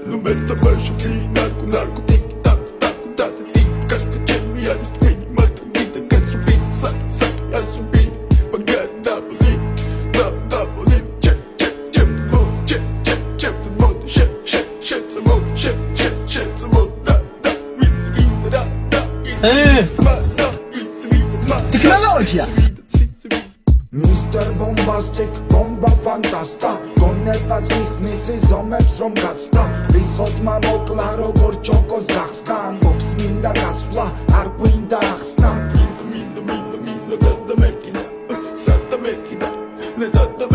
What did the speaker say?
No meta baixo que narco narco tic tac tac tac tic tac que me ares tem mata vida que subir sac sac a subir pagar double check check check check check check the mode shit shit shit the mode shit shit shit the mode da it's in da it's Technologia Mr. Bombastic, bomba fantasta გონებას გიხსნის ზომებს რომ გაცდა რიხოდმა მოკლა როგორ ჩოკოს გახსნა ამბობს მინდა გასვლა არ გვინდა ახსნა მინდა და მექინა სადა მექინა ნედა და